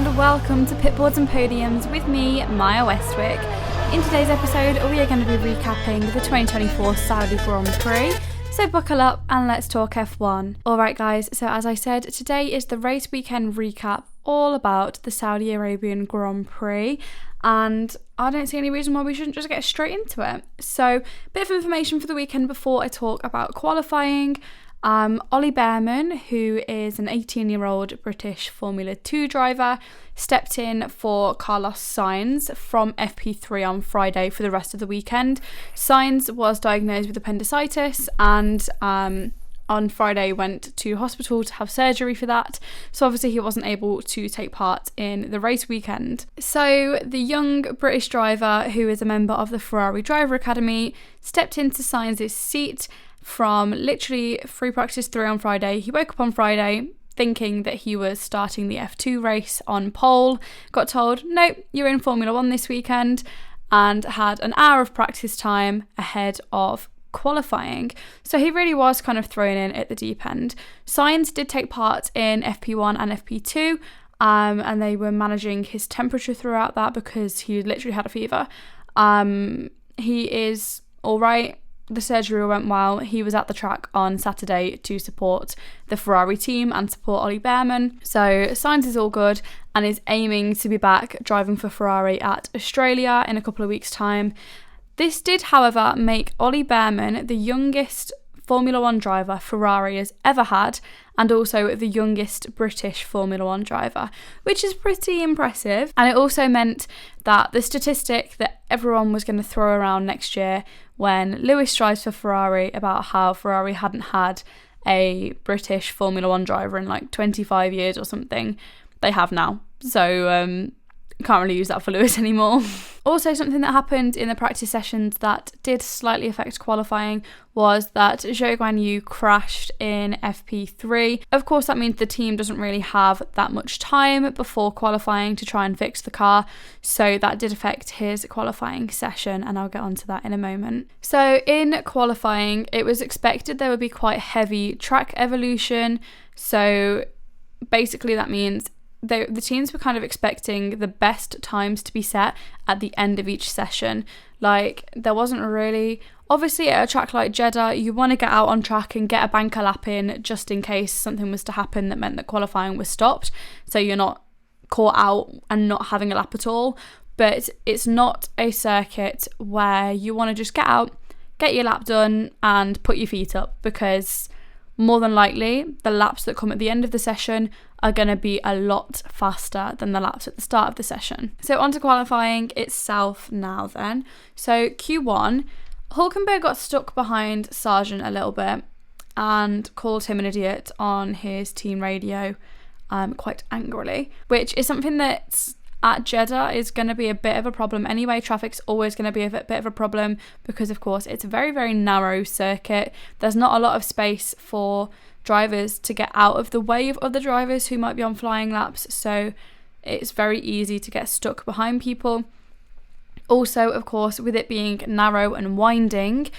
and welcome to Pitboards and Podiums with me, Maya Westwick. In today's episode, we are going to be recapping the 2024 Saudi Grand Prix, so buckle up and let's talk F1. Alright guys, so as I said, today is the race weekend recap all about the Saudi Arabian Grand Prix, and I don't see any reason why we shouldn't just get straight into it. So, a bit of information for the weekend before I talk about qualifying. Ollie Bearman, who is an 18-year-old British Formula 2 driver, stepped in for Carlos Sainz from FP3 on Friday for the rest of the weekend. Sainz was diagnosed with appendicitis and on Friday went to hospital to have surgery for that, so obviously he wasn't able to take part in the race weekend. So the young British driver, who is a member of the Ferrari Driver Academy, stepped into Sainz's seat from literally free practice 3 on Friday. He woke up on Friday thinking that he was starting the F2 race on pole, got told, nope, you're in Formula 1 this weekend, and had an hour of practice time ahead of qualifying. So he really was kind of thrown in at the deep end. Sainz did take part in FP1 and FP2, and they were managing his temperature throughout that because he literally had a fever. He is all right. The surgery went well. He was at the track on Saturday to support the Ferrari team and support Ollie Bearman. So Sainz is all good and is aiming to be back driving for Ferrari at Australia in a couple of weeks' time. This did, however, make Ollie Bearman the youngest Formula 1 driver Ferrari has ever had, and also the youngest British Formula 1 driver, which is pretty impressive. And it also meant that the statistic that everyone was going to throw around next year when Lewis drives for Ferrari about how Ferrari hadn't had a British Formula 1 driver in like 25 years or something, they have now. So can't really use that for Lewis anymore. Also, something that happened in the practice sessions that did slightly affect qualifying was that Zhou Guanyu crashed in FP3. Of course, that means the team doesn't really have that much time before qualifying to try and fix the car, so that did affect his qualifying session, and I'll get onto that in a moment. So in qualifying, it was expected there would be quite heavy track evolution, so basically that means the teams were kind of expecting the best times to be set at the end of each session. Like, there wasn't really... Obviously, at a track like Jeddah, you want to get out on track and get a banker lap in just in case something was to happen that meant that qualifying was stopped, so you're not caught out and not having a lap at all. But it's not a circuit where you want to just get out, get your lap done and put your feet up, because more than likely the laps that come at the end of the session are going to be a lot faster than the laps at the start of the session. So on to qualifying itself now then. So Q1, Hülkenberg got stuck behind Sargent a little bit and called him an idiot on his team radio quite angrily, which is something that's at Jeddah is going to be a bit of a problem anyway. Traffic's always going to be a bit of a problem because, of course, it's a very, very narrow circuit. There's not a lot of space for drivers to get out of the way of other drivers who might be on flying laps, so it's very easy to get stuck behind people. Also, of course, with it being narrow and winding,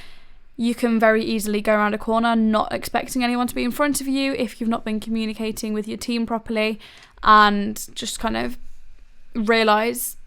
you can very easily go around a corner not expecting anyone to be in front of you if you've not been communicating with your team properly, and just kind of realise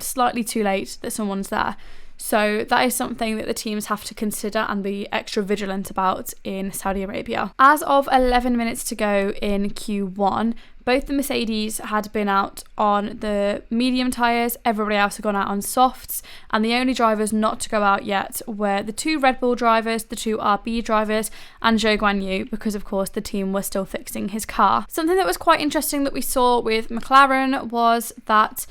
slightly too late that someone's there. So that is something that the teams have to consider and be extra vigilant about in Saudi Arabia. As of 11 minutes to go in Q1, both the Mercedes had been out on the medium tyres, everybody else had gone out on softs, and the only drivers not to go out yet were the 2 Red Bull drivers, the 2 RB drivers, and Zhou Guanyu, because of course the team was still fixing his car. Something that was quite interesting that we saw with McLaren was that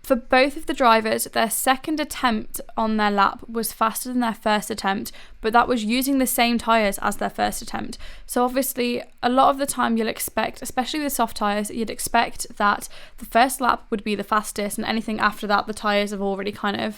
for both of the drivers, their second attempt on their lap was faster than their first attempt, but that was using the same tyres as their first attempt. So obviously, a lot of the time you'll expect, especially the soft tyres, you'd expect that the first lap would be the fastest, and anything after that, the tyres have already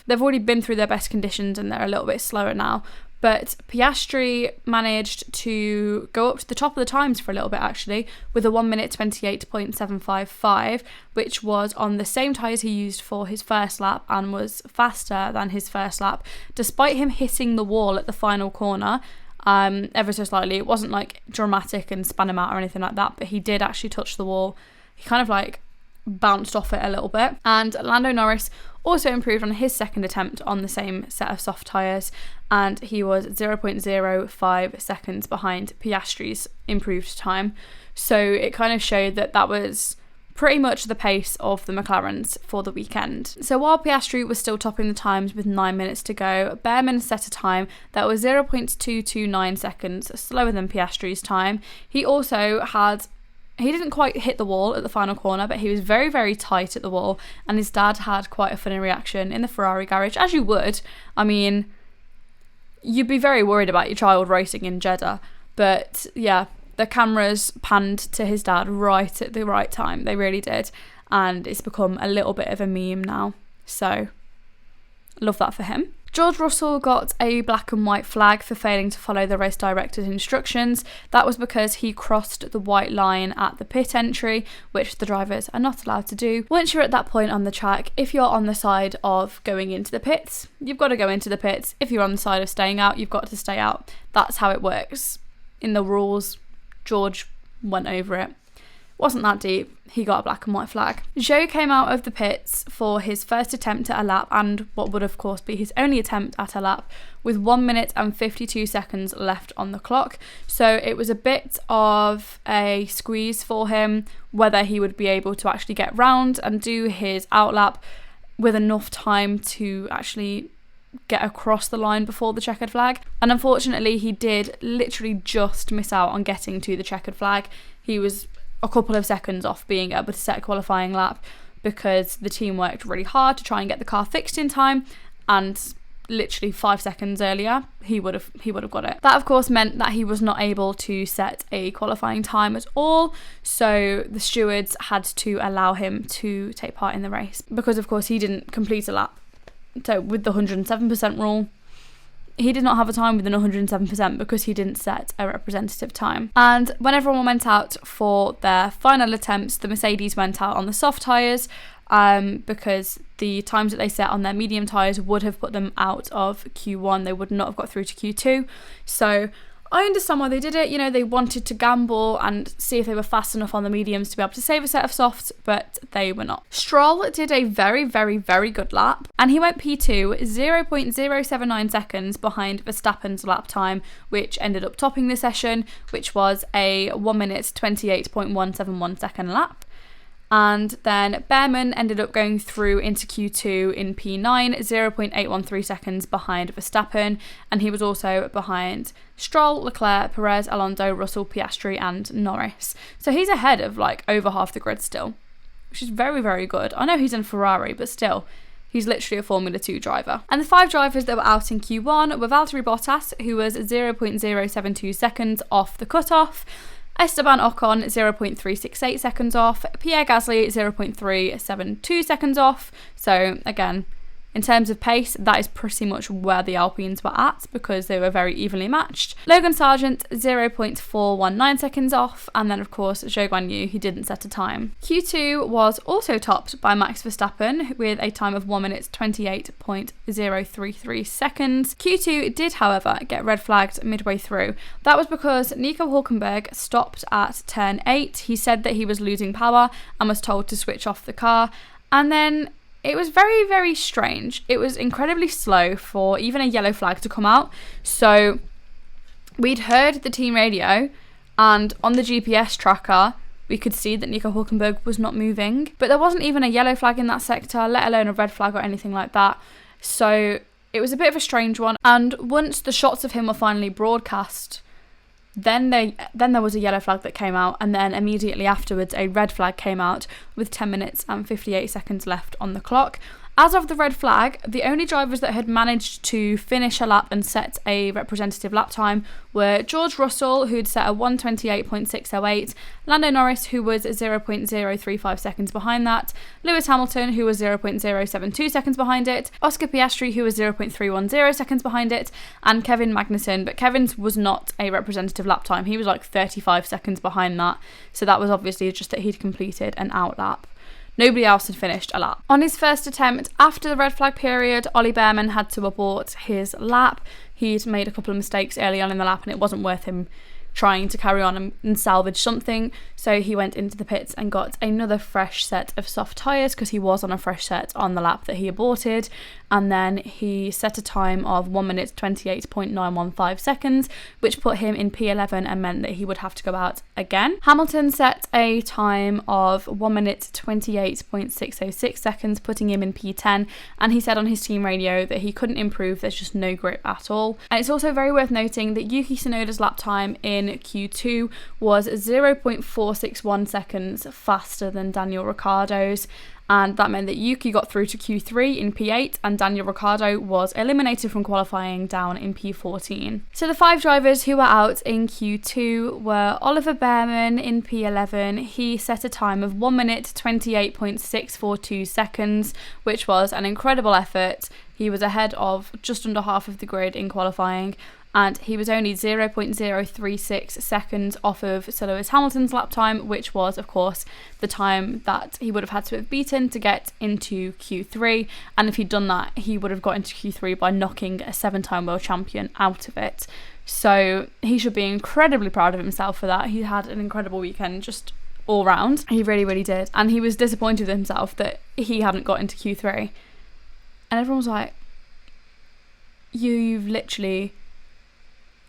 they've already been through their best conditions and they're a little bit slower now. But Piastri managed to go up to the top of the times for a little bit, actually, with a 1 minute 28.755, which was on the same tyres he used for his first lap and was faster than his first lap, despite him hitting the wall at the final corner ever so slightly. It wasn't like dramatic and span him out or anything like that, but he did actually touch the wall. He kind of like bounced off it a little bit. And Lando Norris also improved on his second attempt on the same set of soft tyres, and he was 0.05 seconds behind Piastri's improved time. So it kind of showed that was pretty much the pace of the McLarens for the weekend. So while Piastri was still topping the times with 9 minutes to go, Bearman set a time that was 0.229 seconds slower than Piastri's time. He didn't quite hit the wall at the final corner, but he was very, very tight at the wall, and his dad had quite a funny reaction in the Ferrari garage, as you would. I mean, you'd be very worried about your child racing in Jeddah, but yeah, the cameras panned to his dad right at the right time. They really did. And it's become a little bit of a meme now. So, love that for him. George Russell got a black and white flag for failing to follow the race director's instructions. That was because he crossed the white line at the pit entry, which the drivers are not allowed to do. Once you're at that point on the track, if you're on the side of going into the pits, you've got to go into the pits. If you're on the side of staying out, you've got to stay out. That's how it works in the rules. George went over it. Wasn't that deep. He got a black and white flag. Zhou came out of the pits for his first attempt at a lap, and what would of course be his only attempt at a lap, with 1 minute and 52 seconds left on the clock. So it was a bit of a squeeze for him whether he would be able to actually get round and do his outlap with enough time to actually get across the line before the checkered flag. And unfortunately, he did literally just miss out on getting to the checkered flag. He was a couple of seconds off being able to set a qualifying lap because the team worked really hard to try and get the car fixed in time, and literally 5 seconds earlier he would have got it. That of course meant that he was not able to set a qualifying time at all, so the stewards had to allow him to take part in the race because of course he didn't complete a lap. So with the 107% rule, he did not have a time within 107% because he didn't set a representative time. And when everyone went out for their final attempts, the Mercedes went out on the soft tyres because the times that they set on their medium tyres would have put them out of Q1. They would not have got through to Q2. So I understand why they did it. You know, they wanted to gamble and see if they were fast enough on the mediums to be able to save a set of softs, but they were not. Stroll did a very, very, very good lap, and he went P2 0.079 seconds behind Verstappen's lap time, which ended up topping the session, which was a 1 minute 28.171 second lap. And then Bearman ended up going through into Q2 in P9, 0.813 seconds behind Verstappen, and he was also behind Stroll, Leclerc, Perez, Alonso, Russell, Piastri and Norris. So he's ahead of like over half the grid still, which is very, very good. I know he's in Ferrari, but still, he's literally a Formula 2 driver. And the 5 drivers that were out in Q1 were Valtteri Bottas, who was 0.072 seconds off the cutoff, Esteban Ocon 0.368 seconds off, Pierre Gasly 0.372 seconds off. So again, in terms of pace, that is pretty much where the Alpines were at because they were very evenly matched. Logan Sargent 0.419 seconds off, and then of course Zhou Guanyu, who didn't set a time. Q2 was also topped by Max Verstappen with a time of 1 minute 28.033 seconds. Q2 did, however, get red flagged midway through. That was because Nico Hülkenberg stopped at turn 8. He said that he was losing power and was told to switch off the car, and then it was very, very strange. It was incredibly slow for even a yellow flag to come out. So we'd heard the team radio, and on the GPS tracker, we could see that Nico Hülkenberg was not moving. But there wasn't even a yellow flag in that sector, let alone a red flag or anything like that. So it was a bit of a strange one. And once the shots of him were finally broadcast, then there was a yellow flag that came out, and then immediately afterwards a red flag came out with 10 minutes and 58 seconds left on the clock. As of the red flag, the only drivers that had managed to finish a lap and set a representative lap time were George Russell, who'd set a 1:28.608, Lando Norris, who was 0.035 seconds behind that, Lewis Hamilton, who was 0.072 seconds behind it, Oscar Piastri, who was 0.310 seconds behind it, and Kevin Magnussen. But Kevin's was not a representative lap time. He was like 35 seconds behind that. So that was obviously just that he'd completed an out lap. Nobody else had finished a lap. On his first attempt after the red flag period, Ollie Bearman had to abort his lap. He'd made a couple of mistakes early on in the lap, and it wasn't worth him trying to carry on and salvage something. So he went into the pits and got another fresh set of soft tyres, because he was on a fresh set on the lap that he aborted. And then he set a time of 1 minute 28.915 seconds, which put him in P11 and meant that he would have to go out again. Hamilton set a time of 1 minute 28.606 seconds, putting him in P10, and he said on his team radio that he couldn't improve, there's just no grip at all. And it's also very worth noting that Yuki Tsunoda's lap time in Q2 was 0.461 seconds faster than Daniel Ricciardo's, and that meant that Yuki got through to Q3 in P8 and Daniel Ricciardo was eliminated from qualifying down in P14. So the 5 drivers who were out in Q2 were Ollie Bearman in P11. He set a time of 1 minute 28.642 seconds, which was an incredible effort. He was ahead of just under half of the grid in qualifying, and he was only 0.036 seconds off of Sir Lewis Hamilton's lap time, which was, of course, the time that he would have had to have beaten to get into Q3. And if he'd done that, he would have got into Q3 by knocking a 7-time world champion out of it. So he should be incredibly proud of himself for that. He had an incredible weekend, just all round. He really, really did. And he was disappointed with himself that he hadn't got into Q3. And everyone was like, you've literally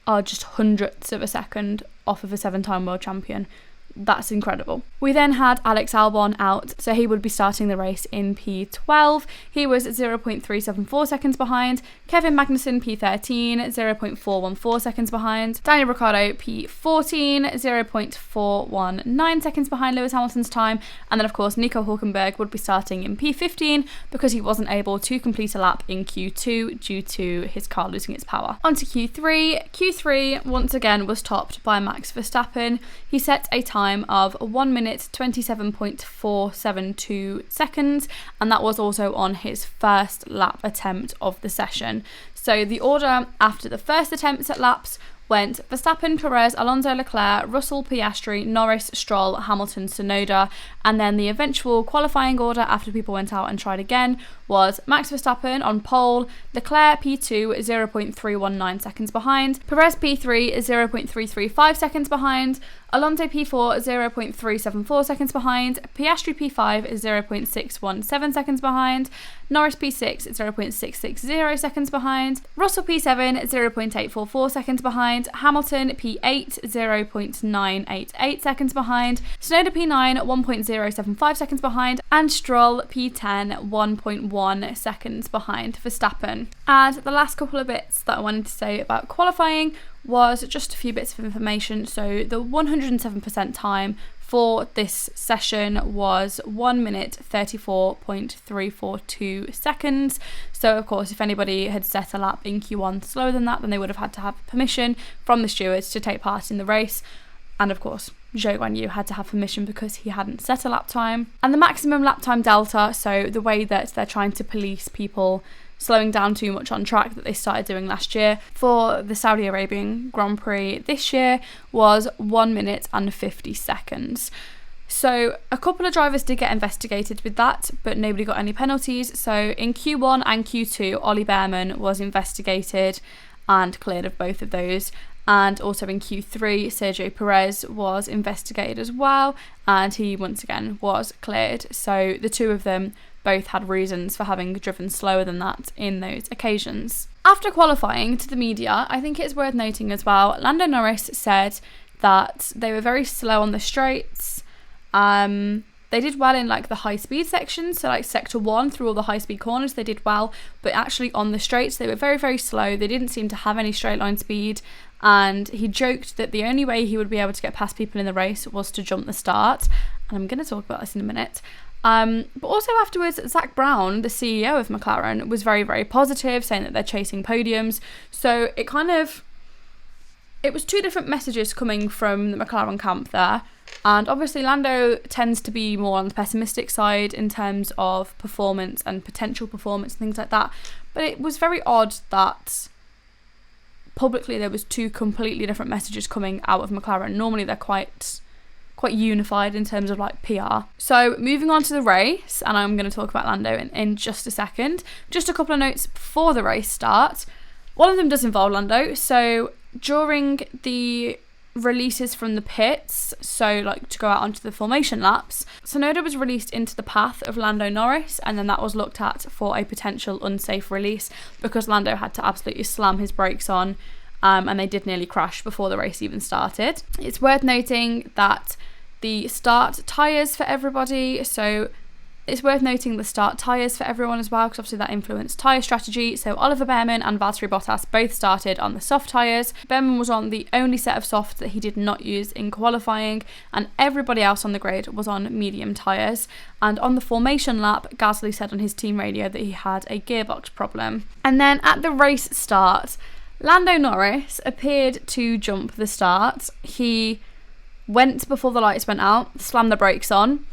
are just hundredths of a second off of a 7-time world champion. That's incredible. We then had Alex Albon out, so he would be starting the race in P12. He was 0.374 seconds behind. Kevin Magnussen P13, 0.414 seconds behind. Daniel Ricciardo P14, 0.419 seconds behind Lewis Hamilton's time. And then of course Nico Hülkenberg would be starting in P15 because he wasn't able to complete a lap in Q2 due to his car losing its power. On to Q3. Q3 once again was topped by Max Verstappen. He set a time of 1 minute 27.472 seconds, and that was also on his first lap attempt of the session. So the order after the first attempts at laps went Verstappen, Perez, Alonso, Leclerc, Russell, Piastri, Norris, Stroll, Hamilton, Tsunoda, and then the eventual qualifying order after people went out and tried again was Max Verstappen on pole, Leclerc P2 0.319 seconds behind, Perez P3 0.335 seconds behind, Alonso P4 0.374 seconds behind, Piastri P5 0.617 seconds behind, Norris P6 0.660 seconds behind, Russell P7 0.844 seconds behind, Hamilton P8 0.988 seconds behind, Tsunoda P9 1.075 seconds behind, and Stroll P10 1.1 seconds behind Verstappen. And the last couple of bits that I wanted to say about qualifying was just a few bits of information. So the 107% time for this session was 1 minute 34.342 seconds. So of course, if anybody had set a lap in Q1 slower than that, then they would have had to have permission from the stewards to take part in the race. And of course, Zhou Guanyu had to have permission because he hadn't set a lap time. And the maximum lap time delta, so the way that they're trying to police people slowing down too much on track that they started doing last year for the Saudi Arabian Grand Prix this year, was 1 minute and 50 seconds. So a couple of drivers did get investigated with that, but nobody got any penalties. So in Q1 and Q2, Ollie Bearman was investigated and cleared of both of those. And also in Q3, Sergio Perez was investigated as well, and he once again was cleared. So the two of them both had reasons for having driven slower than that in those occasions. After qualifying to the media, I think it's worth noting as well, Lando Norris said that they were very slow on the straights. They did well in like the high speed section, so like sector 1 through all the high speed corners they did well, but actually on the straights they were very, very slow. They didn't seem to have any straight line speed, and he joked that the only way he would be able to get past people in the race was to jump the start, and I'm going to talk about this in a minute. But also afterwards, Zach Brown, the CEO of McLaren, was very, very positive, saying that they're chasing podiums. So it was two different messages coming from the McLaren camp there. And obviously Lando tends to be more on the pessimistic side in terms of performance and potential performance and things like that. But it was very odd that publicly there was two completely different messages coming out of McLaren. Normally they're quite unified in terms of like PR. So moving on to the race, and I'm going to talk about Lando in just a second. Just a couple of notes before the race start. One of them does involve Lando. So during the releases from the pits, so like to go out onto the formation laps, Tsunoda was released into the path of Lando Norris, and then that was looked at for a potential unsafe release because Lando had to absolutely slam his brakes on, and they did nearly crash before the race even started. It's worth noting that the start tyres for everybody, so it's worth noting the start tyres for everyone as well, because obviously that influenced tyre strategy. So Oliver Bearman and Valtteri Bottas both started on the soft tyres. Bearman was on the only set of softs that he did not use in qualifying, and everybody else on the grid was on medium tyres. And on the formation lap, Gasly said on his team radio that he had a gearbox problem. And then at the race start, Lando Norris appeared to jump the start. He went before the lights went out, slammed the brakes on,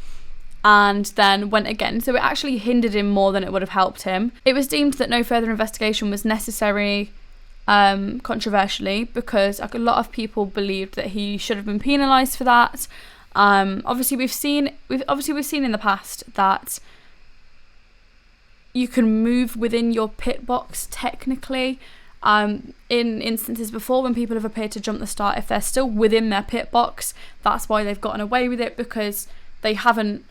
and then went again. So it actually hindered him more than it would have helped him. It was deemed that no further investigation was necessary, controversially, because like, a lot of people believed that he should have been penalised for that. Obviously we've seen in the past that you can move within your pit box technically. In instances before when people have appeared to jump the start, if they're still within their pit box, that's why they've gotten away with it, because they haven't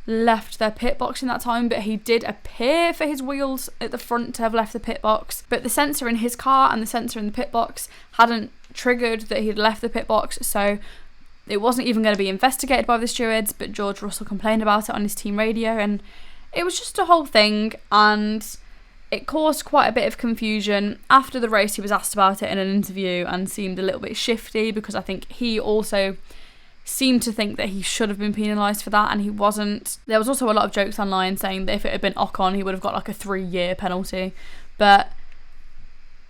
left their pit box in that time. But he did appear for his wheels at the front to have left the pit box, but the sensor in his car and the sensor in the pit box hadn't triggered that he'd left the pit box, so it wasn't even going to be investigated by the stewards. But George Russell complained about it on his team radio, and it was just a whole thing, and it caused quite a bit of confusion. After the race, he was asked about it in an interview and seemed a little bit shifty, because I think he also seemed to think that he should have been penalised for that, and he wasn't. There was also a lot of jokes online saying that if it had been Ocon, he would have got like a 3-year penalty. But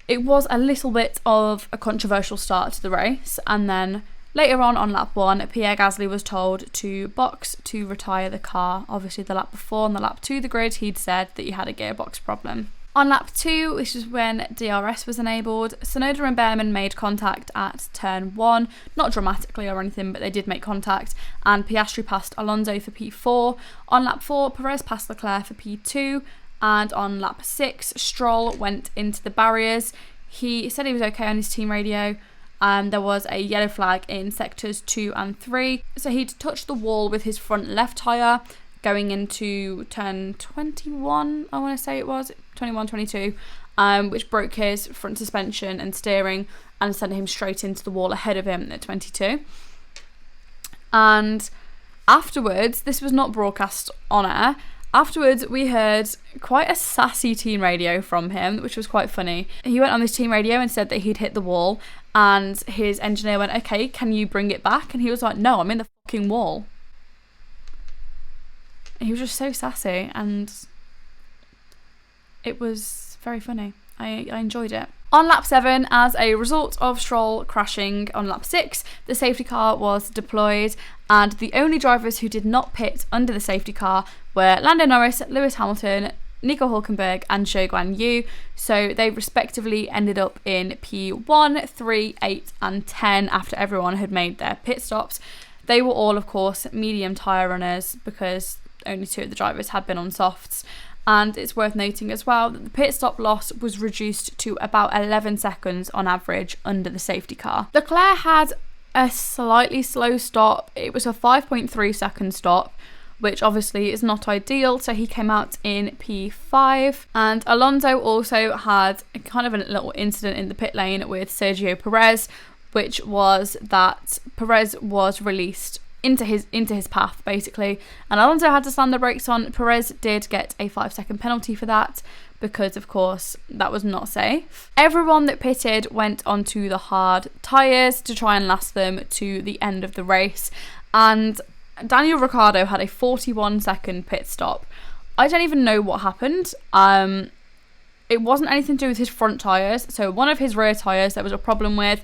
it was a little bit of a controversial start to the race, and then later on lap 1, Pierre Gasly was told to box to retire the car. Obviously the lap before, on the lap to the grid, he'd said that he had a gearbox problem. On lap 2, which is when DRS was enabled, Tsunoda and Bearman made contact at turn 1, not dramatically or anything, but they did make contact, and Piastri passed Alonso for P4. On lap 4, Perez passed Leclerc for P2, and on lap 6, Stroll went into the barriers. He said he was okay on his team radio, and there was a yellow flag in sectors 2 and 3, so he'd touched the wall with his front left tyre going into turn 21, I want to say it was, 21, 22, which broke his front suspension and steering and sent him straight into the wall ahead of him at 22. And afterwards, this was not broadcast on air, afterwards we heard quite a sassy team radio from him, which was quite funny. He went on his team radio and said that he'd hit the wall, and his engineer went, okay, can you bring it back? And he was like, no, I'm in the fucking wall. He was just so sassy, and it was very funny. I enjoyed it. On lap 7, as a result of Stroll crashing on lap 6, the safety car was deployed, and the only drivers who did not pit under the safety car were Lando Norris, Lewis Hamilton, Nico Hülkenberg and Zhou Guanyu, so they respectively ended up in P1, 3, 8 and 10 after everyone had made their pit stops. They were all, of course, medium tyre runners because only 2 of the drivers had been on softs. And it's worth noting as well that the pit stop loss was reduced to about 11 seconds on average under the safety car. Leclerc had a slightly slow stop. It was a 5.3 second stop, which obviously is not ideal, so he came out in P5. And Alonso also had kind of a little incident in the pit lane with Sergio Perez, which was that Perez was released into his path basically, and Alonso had to slam the brakes on. Perez did get a 5-second penalty for that because of course that was not safe. Everyone that pitted went onto the hard tyres to try and last them to the end of the race, and Daniel Ricciardo had a 41-second pit stop. I don't even know what happened. It wasn't anything to do with his front tyres, so one of his rear tyres there was a problem with,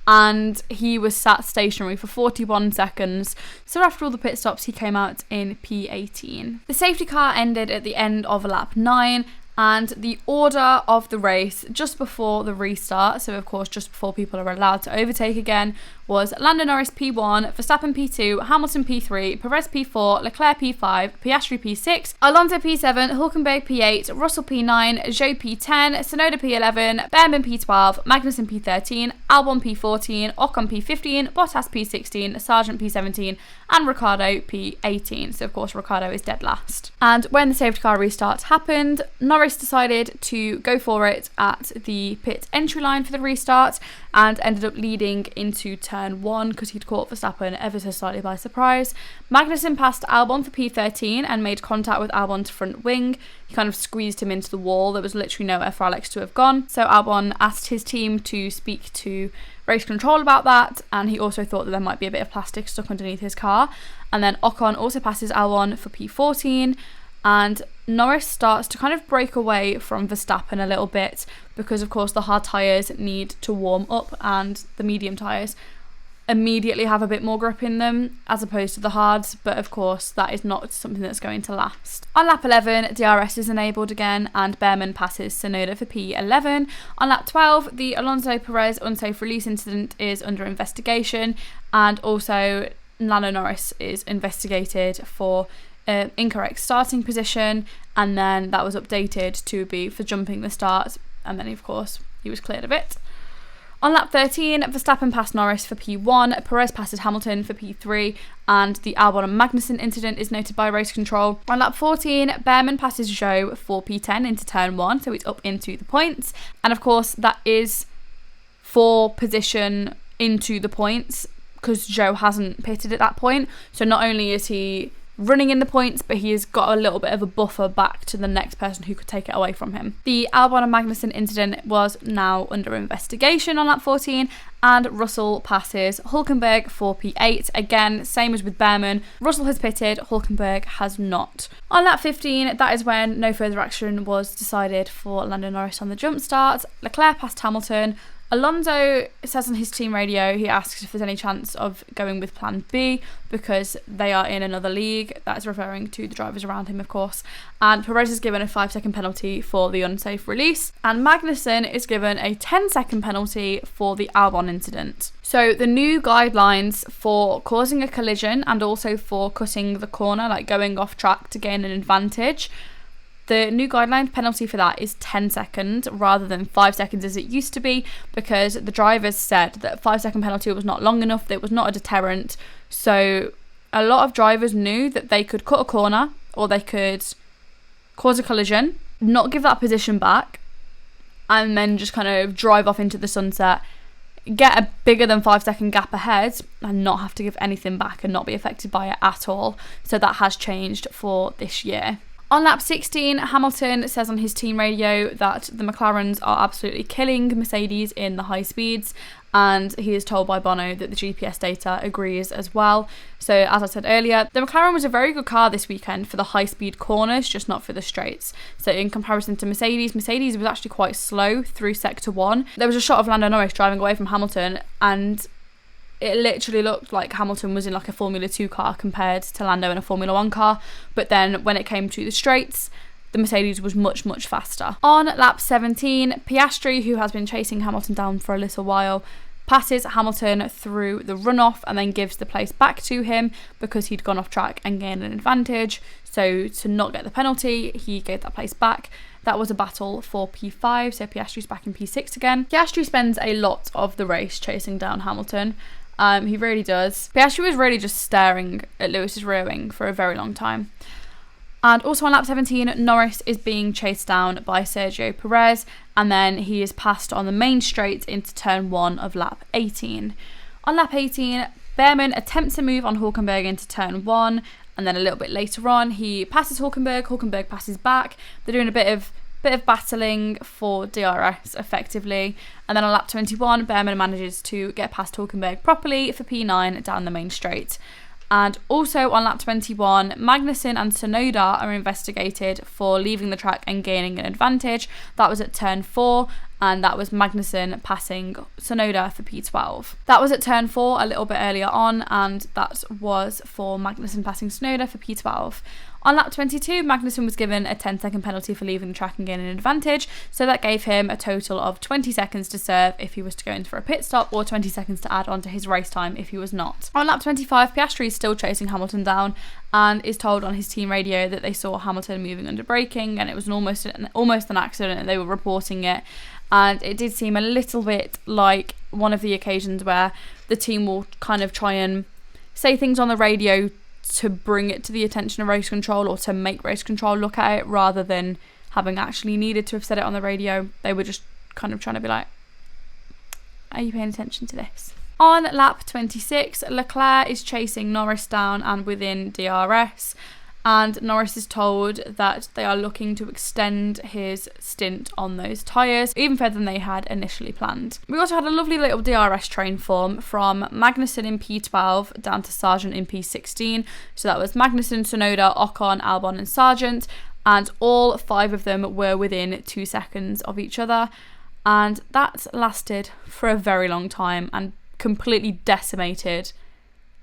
and he was sat stationary for 41 seconds. So after all the pit stops, he came out in P18. The safety car ended at the end of lap 9, And the order of the race just before the restart, so of course just before people are allowed to overtake again, was Lando Norris P1, Verstappen P2, Hamilton P3, Perez P4, Leclerc P5, Piastri P6, Alonso P7, Hülkenberg P8, Russell P9, Zhou P10, Tsunoda P11, Bearman P12, Magnussen P13, Albon P14, Ocon P15, Bottas P16, Sargent P17, and Ricciardo P18. So of course Ricciardo is dead last. And when the safety car restart happened, Norris decided to go for it at the pit entry line for the restart and ended up leading into turn 1 because he'd caught Verstappen ever so slightly by surprise. Magnussen passed Albon for P13 and made contact with Albon's front wing. He kind of squeezed him into the wall. There was literally nowhere for Alex to have gone. So Albon asked his team to speak to race control about that, and he also thought that there might be a bit of plastic stuck underneath his car. And then Ocon also passes Albon for P14, and Norris starts to kind of break away from Verstappen a little bit because of course the hard tyres need to warm up and the medium tyres immediately have a bit more grip in them as opposed to the hards, but of course that is not something that's going to last. On lap 11, DRS is enabled again and Bearman passes Tsunoda for P11. On lap 12, the Alonso Perez unsafe release incident is under investigation, and also Lando Norris is investigated for incorrect starting position, and then that was updated to be for jumping the start, and then of course he was cleared of it. On lap 13, Verstappen passed Norris for P1, Perez passes Hamilton for P3, and the Albon and Magnussen incident is noted by race control. On lap 14, Bearman passes Zhou for P10 into turn 1, so he's up into the points, and of course that is for position into the points because Zhou hasn't pitted at that point, so not only is he running in the points, but he has got a little bit of a buffer back to the next person who could take it away from him. The Albon and Magnussen incident was now under investigation on lap 14, and Russell passes Hülkenberg for P8. Again, same as with Bearman, Russell has pitted, Hülkenberg has not. On lap 15, that is when no further action was decided for Lando Norris on the jump start. Leclerc passed Hamilton. Alonso says on his team radio, he asks if there's any chance of going with plan B because they are in another league. That's referring to the drivers around him, of course. And Perez is given a 5-second penalty for the unsafe release, and Magnussen is given a 10-second penalty for the Albon incident. So the new guidelines for causing a collision and also for cutting the corner, like going off track to gain an advantage, the new guideline penalty for that is 10 seconds rather than 5 seconds as it used to be, because the drivers said that 5-second penalty was not long enough, it was not a deterrent. So a lot of drivers knew that they could cut a corner or they could cause a collision, not give that position back, and then just kind of drive off into the sunset, get a bigger than 5-second gap ahead and not have to give anything back and not be affected by it at all. So that has changed for this year. On lap 16, Hamilton says on his team radio that the McLarens are absolutely killing Mercedes in the high speeds, and he is told by Bono that the GPS data agrees as well. So as I said earlier, the McLaren was a very good car this weekend for the high speed corners, just not for the straights. So in comparison to Mercedes was actually quite slow through sector 1. There was a shot of Lando Norris driving away from Hamilton, and it literally looked like Hamilton was in like a Formula 2 car compared to Lando in a Formula 1 car. But then when it came to the straights, the Mercedes was much, much faster. On lap 17, Piastri, who has been chasing Hamilton down for a little while, passes Hamilton through the runoff and then gives the place back to him because he'd gone off track and gained an advantage. So to not get the penalty, he gave that place back. That was a battle for P5, so Piastri's back in P6 again. Piastri spends a lot of the race chasing down Hamilton. He really does. Piastri was really just staring at Lewis's rear wing for a very long time. And also on lap 17, Norris is being chased down by Sergio Perez, and then he is passed on the main straight into turn 1 of lap 18. On lap 18, Bearman attempts to move on Hülkenberg into turn 1, and then a little bit later on, he passes Hülkenberg passes back. They're doing a bit of battling for DRS effectively, and then on lap 21 Bearman manages to get past Hülkenberg properly for P9 down the main straight. And also on lap 21, Magnussen and Tsunoda are investigated for leaving the track and gaining an advantage. That was at turn 4, and that was Magnussen passing Tsunoda for P12. That was at turn 4 a little bit earlier on, and that was for Magnussen passing Tsunoda for P12. On lap 22, Magnussen was given a 10-second penalty for leaving the track and gaining an advantage, so that gave him a total of 20 seconds to serve if he was to go in for a pit stop, or 20 seconds to add on to his race time if he was not. On lap 25, Piastri is still chasing Hamilton down and is told on his team radio that they saw Hamilton moving under braking and it was almost an accident and they were reporting it. And it did seem a little bit like one of the occasions where the team will kind of try and say things on the radio to bring it to the attention of race control, or to make race control look at it, rather than having actually needed to have said it on the radio. They were just kind of trying to be like, are you paying attention to this? On lap 26, Leclerc is chasing Norris down and within DRS, and Norris is told that they are looking to extend his stint on those tyres even further than they had initially planned. We also had a lovely little DRS train form from Magnussen in P12 down to Sargent in P16. So that was Magnussen, Tsunoda, Ocon, Albon and Sargent, and all 5 of them were within 2 seconds of each other, and that lasted for a very long time and completely decimated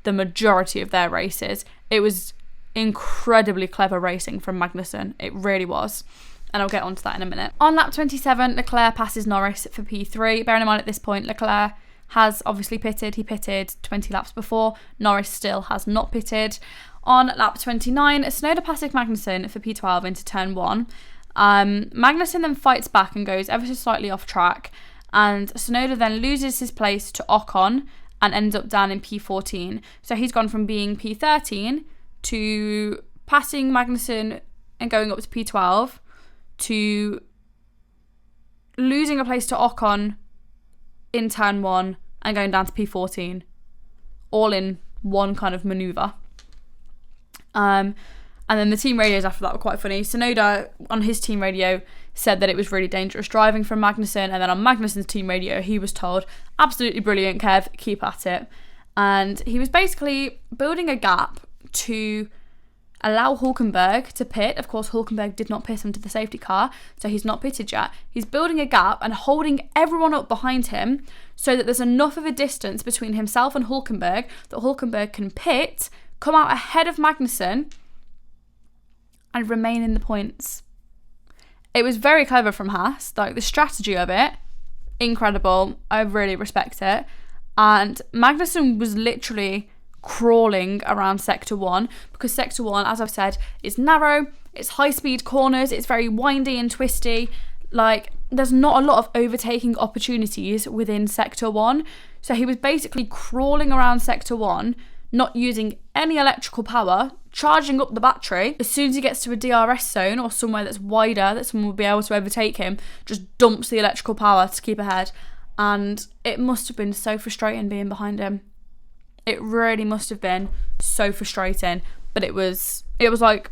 the majority of their races. It was incredibly clever racing from Magnussen. It really was. And I'll get onto that in a minute. On lap 27, Leclerc passes Norris for P3. Bearing in mind at this point, Leclerc has obviously pitted. He pitted 20 laps before. Norris still has not pitted. On lap 29, Tsunoda passes Magnussen for P12 into turn 1. Magnussen then fights back and goes ever so slightly off track. And Tsunoda then loses his place to Ocon and ends up down in P14. So he's gone from being P13 to passing Magnussen and going up to P12 to losing a place to Ocon in turn 1 and going down to P14, all in one kind of manoeuvre. And then the team radios after that were quite funny. Tsunoda on his team radio said that it was really dangerous driving from Magnussen, and then on Magnussen's team radio he was told, absolutely brilliant Kev, keep at it. And he was basically building a gap to allow Hülkenberg to pit. Of course, Hülkenberg did not pit into the safety car, so he's not pitted yet. He's building a gap and holding everyone up behind him so that there's enough of a distance between himself and Hülkenberg that Hülkenberg can pit, come out ahead of Magnussen, and remain in the points. It was very clever from Haas. Like, the strategy of it, incredible. I really respect it. And Magnussen was literally crawling around sector 1, because sector 1, as I've said, is narrow, it's high speed corners, it's very windy and twisty. Like, there's not a lot of overtaking opportunities within sector 1. So he was basically crawling around sector 1, not using any electrical power, charging up the battery. As soon as he gets to a DRS zone or somewhere that's wider that someone will be able to overtake him, just dumps the electrical power to keep ahead. And it must have been so frustrating being behind him. It really must have been so frustrating, but it was like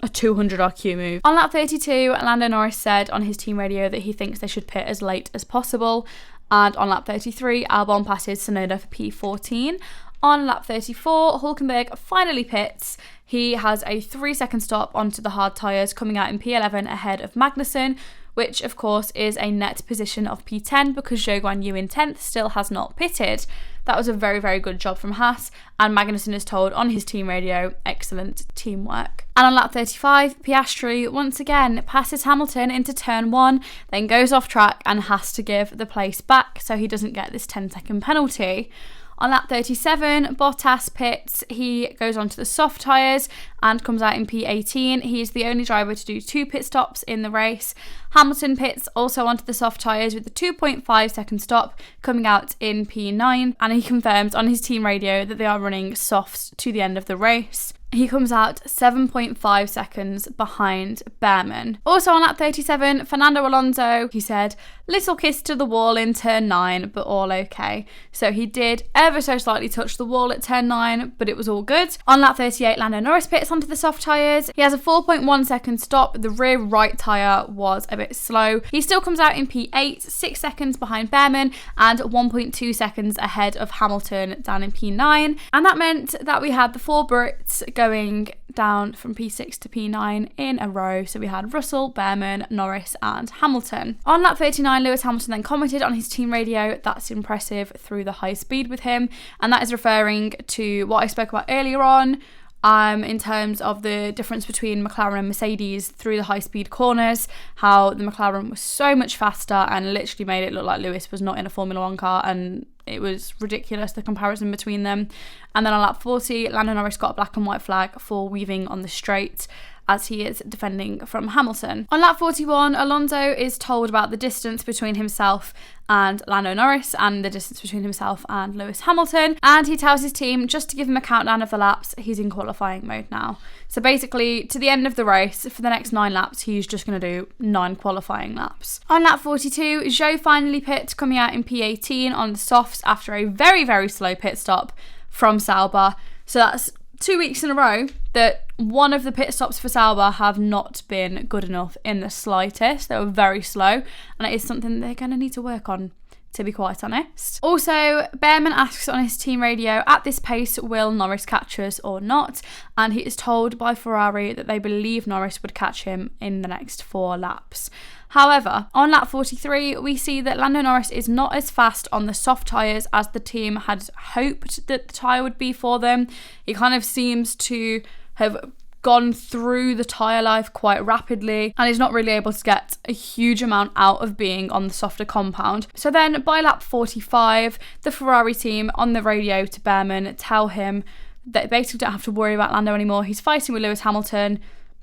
a 200 IQ move. On lap 32, Lando Norris said on his team radio that he thinks they should pit as late as possible. And on lap 33, Albon passes Tsunoda for P14. On lap 34, Hülkenberg finally pits. He has a 3-second stop onto the hard tyres, coming out in P11 ahead of Magnussen, which of course is a net position of P10 because Zhou Guanyu in 10th still has not pitted. That was a very, very good job from Haas, and Magnussen is told on his team radio, excellent teamwork. And on lap 35, Piastri once again passes Hamilton into turn 1, then goes off track and has to give the place back so he doesn't get this 10-second penalty. On lap 37, Bottas pits. He goes onto the soft tyres and comes out in P18. He is the only driver to do 2 pit stops in the race. Hamilton pits also onto the soft tyres with the 2.5-second stop, coming out in P9. And he confirms on his team radio that they are running softs to the end of the race. He comes out 7.5 seconds behind Bearman. Also on lap 37, Fernando Alonso, he said, little kiss to the wall in turn 9, but all okay. So he did ever so slightly touch the wall at turn 9, but it was all good. On lap 38, Lando Norris pits onto the soft tyres. He has a 4.1 second stop. The rear right tyre was a bit slow. He still comes out in P8, 6 seconds behind Bearman and 1.2 seconds ahead of Hamilton down in P9. And that meant that we had the 4 Brits going down from P6 to P9 in a row. So we had Russell, Bearman, Norris and Hamilton. On lap 39, Lewis Hamilton then commented on his team radio, that's impressive through the high speed with him. And that is referring to what I spoke about earlier on in terms of the difference between McLaren and Mercedes through the high-speed corners, how the McLaren was so much faster and literally made it look like Lewis was not in a Formula 1 car, and it was ridiculous, the comparison between them. And then on lap 40, Lando Norris got a black and white flag for weaving on the straight, as he is defending from Hamilton. On lap 41, Alonso is told about the distance between himself and Lando Norris and the distance between himself and Lewis Hamilton, and he tells his team just to give him a countdown of the laps. He's in qualifying mode now. So basically, to the end of the race, for the next 9 laps, he's just going to do 9 qualifying laps. On lap 42, Zhou finally pits, coming out in P18 on the softs after a very, very slow pit stop from Sauber. So that's 2 weeks in a row that one of the pit stops for Sauber have not been good enough in the slightest. They were very slow, and it is something they're going to need to work on, to be quite honest. Also, Bearman asks on his team radio, at this pace, will Norris catch us or not? And he is told by Ferrari that they believe Norris would catch him in the next 4 laps. However, on lap 43, we see that Lando Norris is not as fast on the soft tyres as the team had hoped that the tyre would be for them. He kind of seems to have gone through the tyre life quite rapidly and is not really able to get a huge amount out of being on the softer compound. So then by lap 45, the Ferrari team on the radio to Bearman tell him that they basically don't have to worry about Lando anymore. He's fighting with Lewis Hamilton.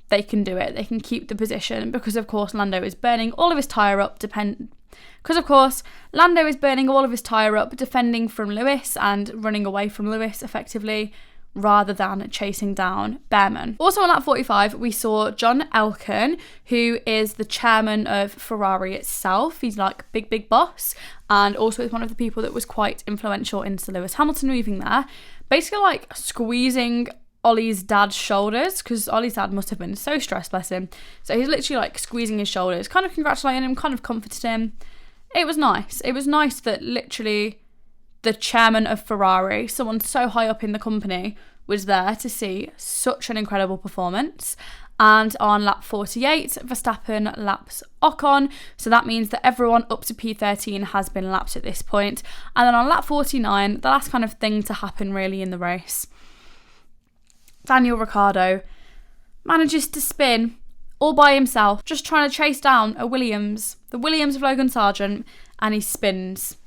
They can do it. They can keep the position because, of course, Lando is burning all of his tyre up defending from Lewis and running away from Lewis effectively, rather than chasing down Bearman. Also on lap 45, we saw John Elkann, who is the chairman of Ferrari itself. He's like big boss, and also is one of the people that was quite influential in Sir Lewis Hamilton moving there, basically like squeezing Ollie's dad's shoulders, because Ollie's dad must have been so stressed, bless him. So he's literally like squeezing his shoulders, kind of congratulating him, kind of comforted him. It was nice. It was nice that literally the chairman of Ferrari, someone so high up in the company, was there to see such an incredible performance. And on lap 48, Verstappen laps Ocon. So that means that everyone up to P13 has been lapped at this point. And then on lap 49, the last kind of thing to happen really in the race, Daniel Ricciardo manages to spin all by himself, just trying to chase down the Williams of Logan Sargent, and he spins.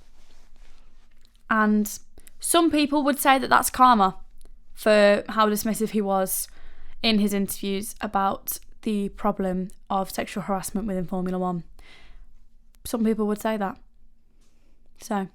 And some people would say that that's karma for how dismissive he was in his interviews about the problem of sexual harassment within Formula 1. Some people would say that. So,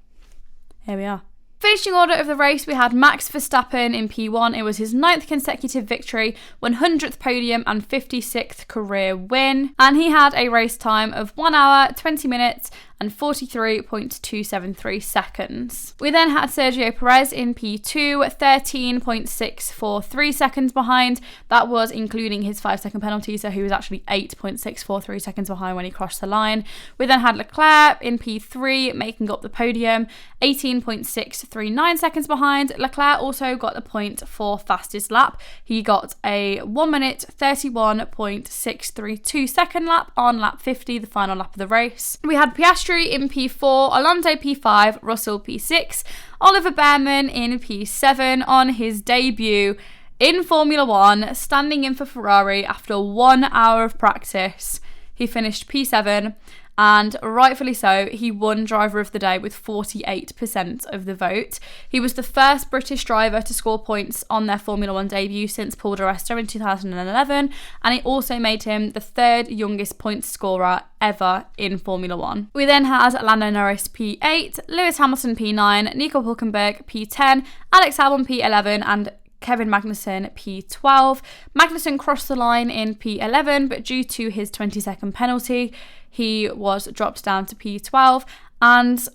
here we are. Finishing order of the race, we had Max Verstappen in P1. It was his 9th consecutive victory, 100th podium and 56th career win. And he had a race time of 1 hour, 20 minutes and 43.273 seconds. We then had Sergio Perez in P2, 13.643 seconds behind. That was including his 5-second penalty, so he was actually 8.643 seconds behind when he crossed the line. We then had Leclerc in P3, making up the podium, 18.639 seconds behind. Leclerc also got the point for fastest lap. He got a 1 minute 31.632 second lap on lap 50, the final lap of the race. We had Piastri in P4, Alonso P5, Russell P6, Oliver Bearman in P7 on his debut in Formula 1, standing in for Ferrari after 1 hour of practice. He finished P7, and rightfully so, he won Driver of the Day with 48% of the vote. He was the first British driver to score points on their Formula 1 debut since Paul di Resta in 2011, and it also made him the 3rd youngest points scorer ever in Formula 1. We then had Lando Norris P8, Lewis Hamilton P9, Nico Hülkenberg P10, Alex Albon P11, and Kevin Magnussen P12. Magnussen crossed the line in P11, but due to his 20-second penalty, he was dropped down to P12. And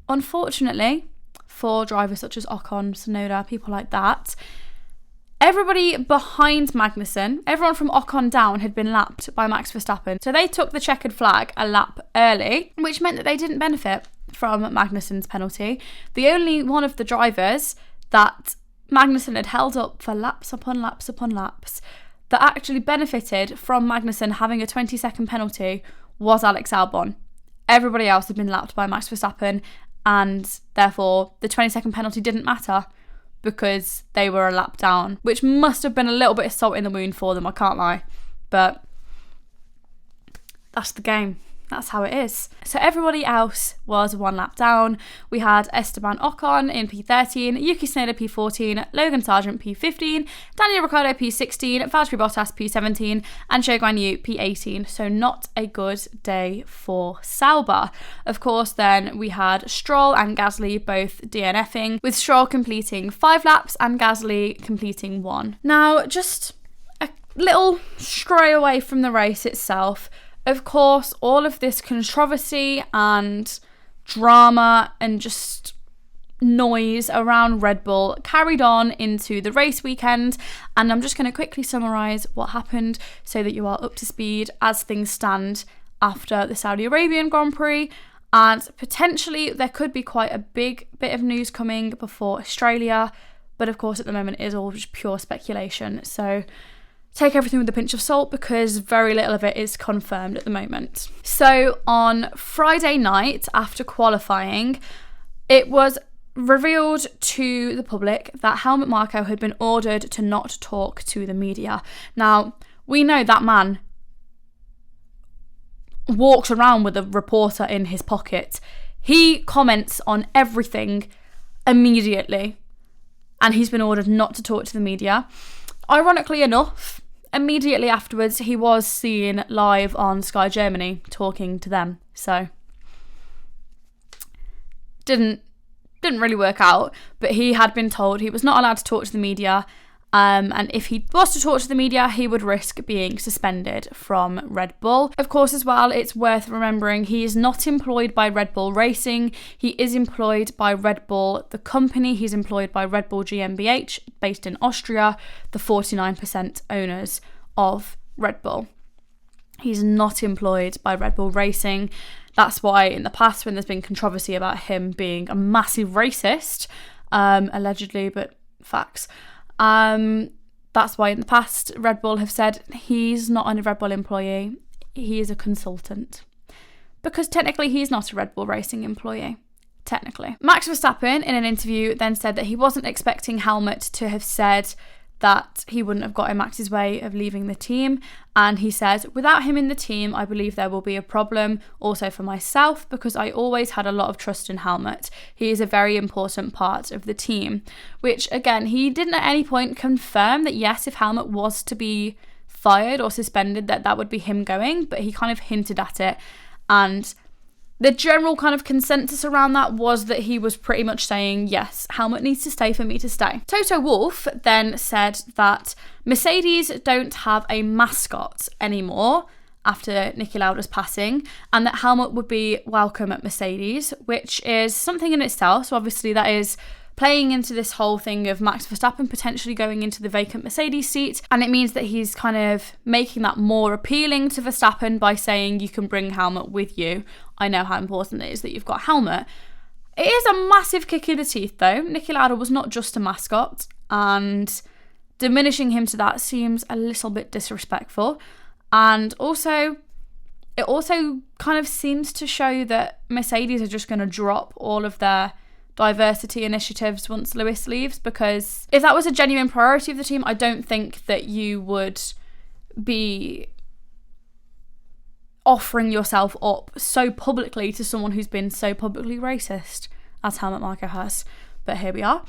unfortunately, for drivers such as Ocon, Tsunoda, people like that, everybody behind Magnussen, everyone from Ocon down, had been lapped by Max Verstappen. So they took the checkered flag a lap early, which meant that they didn't benefit from Magnussen's penalty. The only one of the drivers that Magnussen had held up for laps upon laps upon laps that actually benefited from Magnussen having a 20-second penalty was Alex Albon. Everybody else had been lapped by Max Verstappen, and therefore the 20-second penalty didn't matter because they were a lap down, which must have been a little bit of salt in the wound for them, I can't lie. But that's the game. That's how it is. So everybody else was 1 lap down. We had Esteban Ocon in P13, Yuki Tsunoda P14, Logan Sargent P15, Daniel Ricciardo P16, Valtteri Bottas P17, and Zhou Guanyu P18. So not a good day for Sauber. Of course, then we had Stroll and Gasly both DNFing, with Stroll completing 5 laps and Gasly completing 1. Now, just a little stray away from the race itself. Of course, all of this controversy and drama and just noise around Red Bull carried on into the race weekend, and I'm just going to quickly summarise what happened so that you are up to speed as things stand after the Saudi Arabian Grand Prix, and potentially there could be quite a big bit of news coming before Australia, but of course at the moment it is all just pure speculation, so take everything with a pinch of salt because very little of it is confirmed at the moment. So on Friday night after qualifying, it was revealed to the public that Helmut Marko had been ordered to not talk to the media. Now, we know that man walks around with a reporter in his pocket. He comments on everything immediately, and he's been ordered not to talk to the media. Ironically enough, immediately afterwards, he was seen live on Sky Germany talking to them. So, didn't really work out, but he had been told he was not allowed to talk to the media, and if he was to talk to the media, he would risk being suspended from Red Bull. Of course, as well, it's worth remembering he is not employed by Red Bull Racing. He is employed by Red Bull, the company. He's employed by Red Bull GmbH, based in Austria, the 49% owners of Red Bull. He's not employed by Red Bull Racing. That's why in the past, when there's been controversy about him being a massive racist, allegedly, but facts, that's why in the past Red Bull have said he's not a Red Bull employee, he is a consultant. Because technically he's not a Red Bull Racing employee. Technically. Max Verstappen in an interview then said that he wasn't expecting Helmut to have said that he wouldn't have got in Max's way of leaving the team, and he says, without him in the team, I believe there will be a problem also for myself because I always had a lot of trust in Helmut. He is a very important part of the team, which again, he didn't at any point confirm that yes, if Helmut was to be fired or suspended, that would be him going, but he kind of hinted at it, and the general kind of consensus around that was that he was pretty much saying, yes, Helmut needs to stay for me to stay. Toto Wolff then said that Mercedes don't have a mascot anymore after Niki Lauda's passing, and that Helmut would be welcome at Mercedes, which is something in itself. So obviously that is playing into this whole thing of Max Verstappen potentially going into the vacant Mercedes seat, and it means that he's kind of making that more appealing to Verstappen by saying you can bring Helmut with you. I know how important it is that you've got Helmut. It is a massive kick in the teeth though. Niki Lauda was not just a mascot, and diminishing him to that seems a little bit disrespectful, and also it also kind of seems to show that Mercedes are just going to drop all of their diversity initiatives once Lewis leaves, because if that was a genuine priority of the team, I don't think that you would be offering yourself up so publicly to someone who's been so publicly racist as Helmut Marko has. But here we are.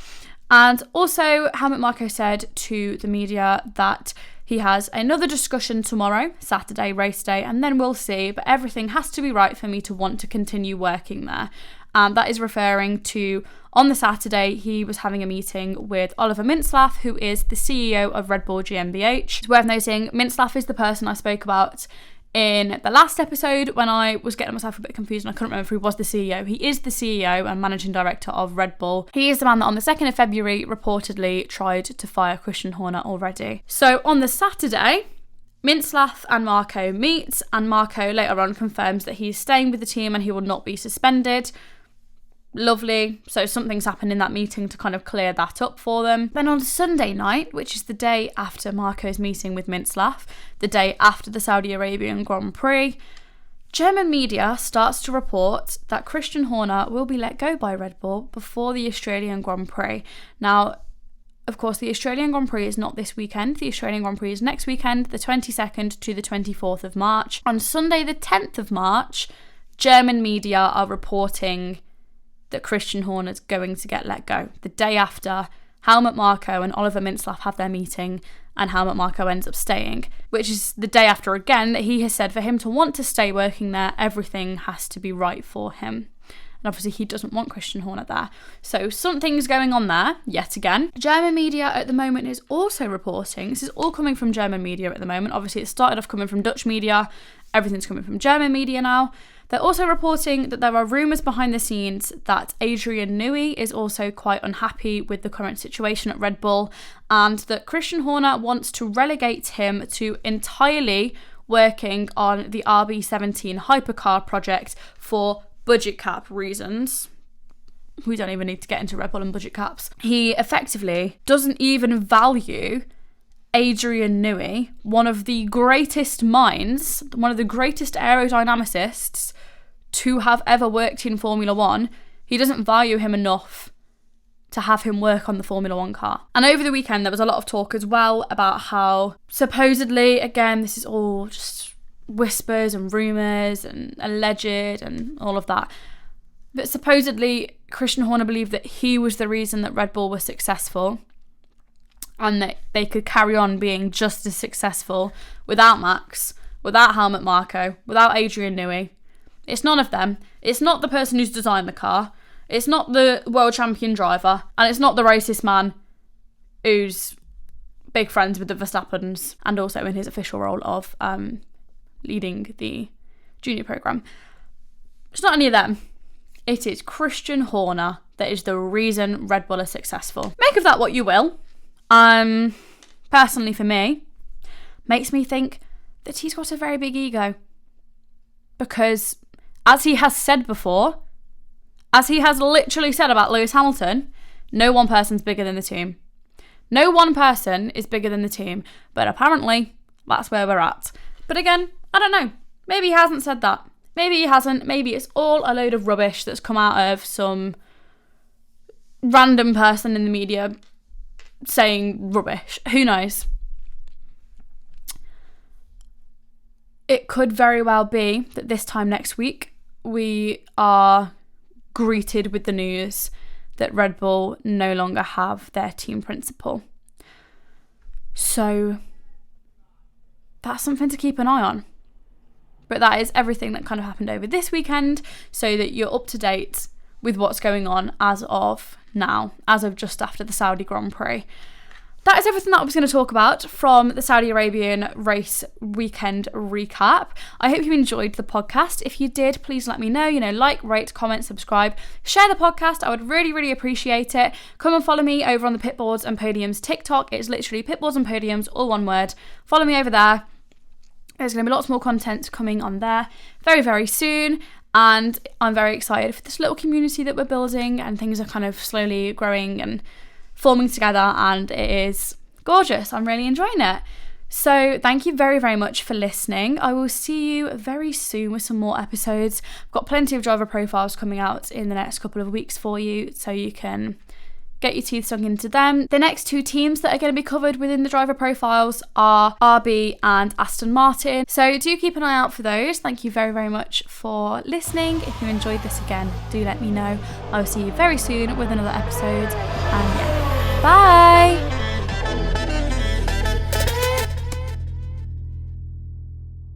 And also Helmut Marko said to the media that he has another discussion tomorrow, Saturday race day, and then we'll see, but everything has to be right for me to want to continue working there. And that is referring to, on the Saturday, he was having a meeting with Oliver Mintzlaff, who is the CEO of Red Bull GmbH. It's worth noting, Mintzlaff is the person I spoke about in the last episode when I was getting myself a bit confused and I couldn't remember if he was the CEO. He is the CEO and managing director of Red Bull. He is the man that on the 2nd of February reportedly tried to fire Christian Horner already. So on the Saturday, Mintzlaff and Marko meet, and Marko later on confirms that he's staying with the team and he will not be suspended. Lovely. So something's happened in that meeting to kind of clear that up for them. Then on Sunday night, which is the day after Marko's meeting with Mintzlaff, the day after the Saudi Arabian Grand Prix, German media starts to report that Christian Horner will be let go by Red Bull before the Australian Grand Prix. Now, Of course, the Australian Grand Prix is not this weekend. The Australian Grand Prix is next weekend, the 22nd to the 24th of March. On Sunday, the 10th of March, German media are reporting that Christian Horner's going to get let go. The day after, Helmut Marko and Oliver Mintzlaff have their meeting, and Helmut Marko ends up staying, which is the day after again that he has said for him to want to stay working there, everything has to be right for him. And obviously he doesn't want Christian Horner there. So something's going on there, yet again. German media at the moment is also reporting, this is all coming from German media at the moment, obviously it started off coming from Dutch media, everything's coming from German media now. They're also reporting that there are rumours behind the scenes that Adrian Newey is also quite unhappy with the current situation at Red Bull, and that Christian Horner wants to relegate him to entirely working on the RB17 hypercar project for budget cap reasons. We don't even need to get into Red Bull and budget caps. He effectively doesn't even value Adrian Newey, one of the greatest minds, one of the greatest aerodynamicists to have ever worked in Formula One. He doesn't value him enough to have him work on the Formula One car. And over the weekend, there was a lot of talk as well about how supposedly, again, this is all just whispers and rumours and alleged and all of that, but supposedly Christian Horner believed that he was the reason that Red Bull was successful and that they could carry on being just as successful without Max, without Helmut Marko, without Adrian Newey. It's none of them. It's not the person who's designed the car, it's not the world champion driver, and it's not the racist man who's big friends with the Verstappens and also in his official role of leading the junior programme. It's not any of them. It is Christian Horner that is the reason Red Bull is successful. Make of that what you will. Personally for me, makes me think that he's got a very big ego. Because, as he has said before, as he has literally said about Lewis Hamilton, no one person's bigger than the team. No one person is bigger than the team. But apparently, that's where we're at. But again, I don't know. Maybe he hasn't said that. Maybe he hasn't. Maybe it's all a load of rubbish that's come out of some random person in the media saying rubbish. Who knows? It could very well be that this time next week we are greeted with the news that Red Bull no longer have their team principal. So that's something to keep an eye on. But that is everything that kind of happened over this weekend, so that you're up to date with what's going on as of now, as of just after the Saudi Grand Prix. That is everything that I was going to talk about from the Saudi Arabian race weekend recap. I hope you enjoyed the podcast. If you did, please let me know. Like, rate, comment, subscribe, share the podcast. I would really, really appreciate it. Come and follow me over on the Pitboards and Podiums TikTok. It's literally Pitboards and Podiums, all one word. Follow me over there. There's going to be lots more content coming on there very, very soon. And I'm very excited for this little community that we're building, and things are kind of slowly growing and forming together, and it is gorgeous. I'm really enjoying it. So thank you very, very much for listening. I will see you very soon with some more episodes. I've got plenty of driver profiles coming out in the next couple of weeks for you, so you can get your teeth sunk into them. The next two teams that are going to be covered within the driver profiles are RB and Aston Martin. So do keep an eye out for those. Thank you very, very much for listening. If you enjoyed this again, do let me know. I will see you very soon with another episode. And yeah, bye!